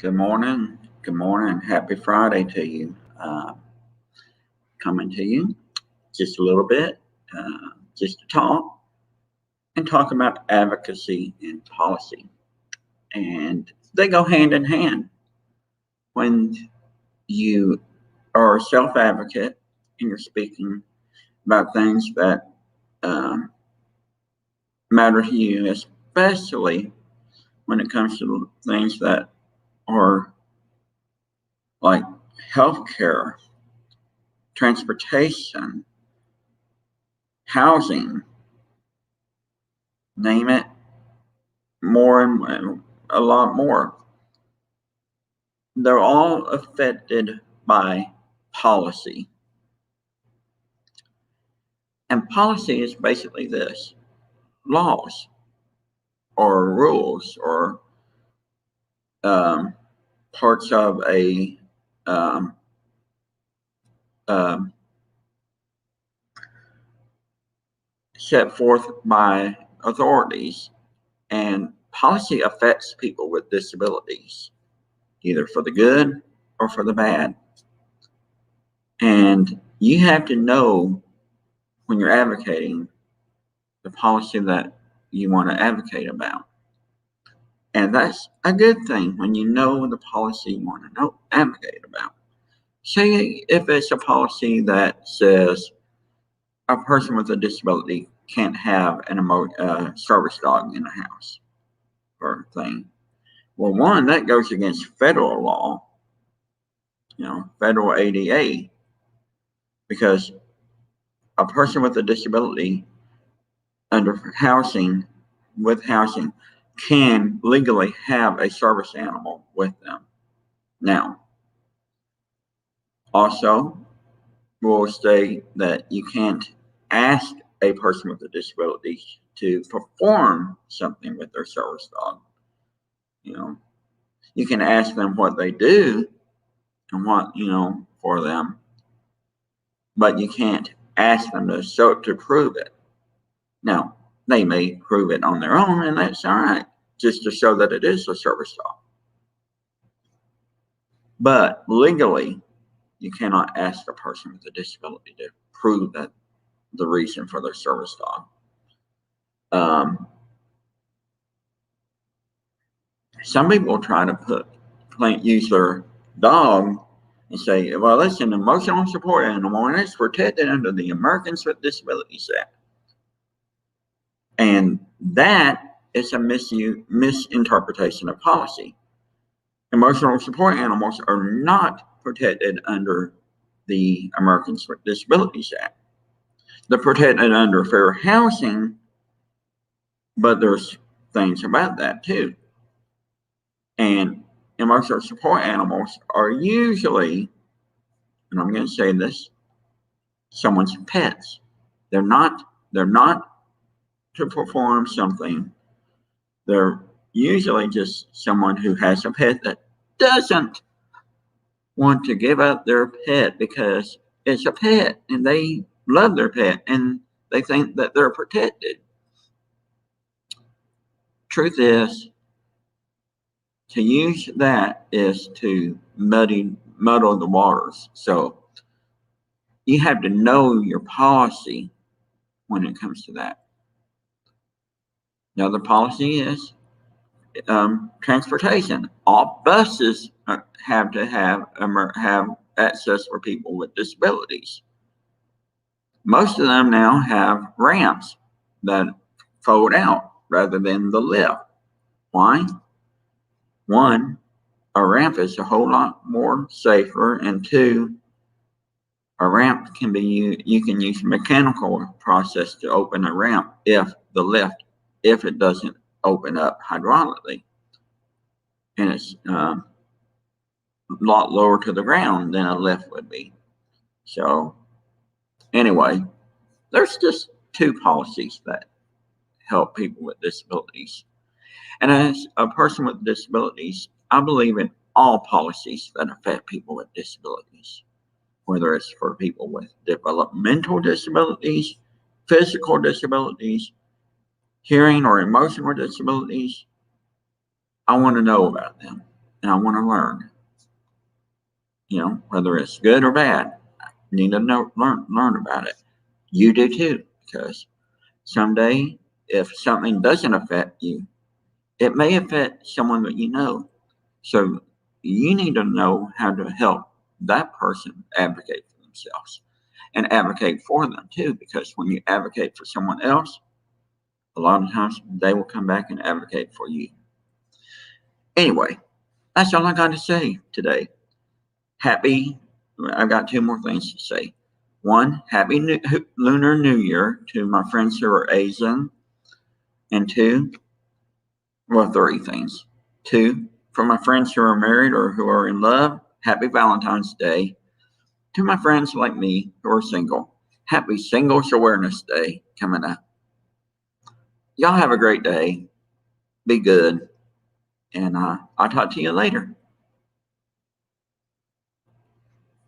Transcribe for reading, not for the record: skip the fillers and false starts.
Good morning. Good morning. Happy Friday to you. Coming to you just a little bit, just to talk about advocacy and policy. And they go hand in hand. When you are a self advocate and you're speaking about things that um, matter to you, especially when it comes to things that are like healthcare, transportation, housing, name it, more and a lot more. They're all affected by policy. And policy is basically this: laws or rules or parts of a um, um, set forth by authorities. And policy affects people with disabilities, either for the good or for the bad. And you have to know when you're advocating the policy that you want to advocate about. And that's a good thing when you know the policy you want to advocate about. Say if it's a policy that says a person with a disability can't have an service dog in the house or thing. Well, one, that goes against federal law, federal ADA, because a person with a disability under housing can legally have a service animal with them. Now, also, will state that you can't ask a person with a disability to perform something with their service dog. You can ask them what they do and what, for them, but you can't ask them to prove it. Now, they may prove it on their own, and that's all right, just to show that it is a service dog. But legally, you cannot ask a person with a disability to prove that the reason for their service dog. Some people try to use their dog and say, well, it's an emotional support animal and it's protected under the Americans with Disabilities Act. And that is a misinterpretation of policy. Emotional support animals are not protected under the Americans with Disabilities Act. They're protected under fair housing, but there's things about that too. And emotional support animals are usually, and I'm going to say this, someone's pets. They're not to perform something. They're usually just someone who has a pet that doesn't want to give up their pet because it's a pet and they love their pet and they think that they're protected. Truth is, to use that is to muddle the waters. So you have to know your policy when it comes to that. Now, the policy is transportation. All buses have to have access for people with disabilities. Most of them now have ramps that fold out rather than the lift. Why? One, a ramp is a whole lot more safer, and two, a ramp can be you can use mechanical process to open a ramp if it doesn't open up hydraulically, and it's a lot lower to the ground than a lift would be. So anyway, there's just two policies that help people with disabilities. And as a person with disabilities, I believe in all policies that affect people with disabilities, whether it's for people with developmental disabilities, physical disabilities, hearing or emotional disabilities. I want to know about them. and I want to learn. Whether it's good or bad, I need to learn about it. You do too, because someday, if something doesn't affect you, it may affect someone that you know. So you need to know how to help that person advocate for themselves and advocate for them too, because when you advocate for someone else, a lot of times they will come back and advocate for you. Anyway, that's all I got to say today. I've got two more things to say. One, happy Lunar New Year to my friends who are Asian. And two, well, three things. Two, for my friends who are married or who are in love, happy Valentine's Day. To my friends like me who are single, happy Singles Awareness Day coming up. Y'all have a great day. Be good. And I'll talk to you later.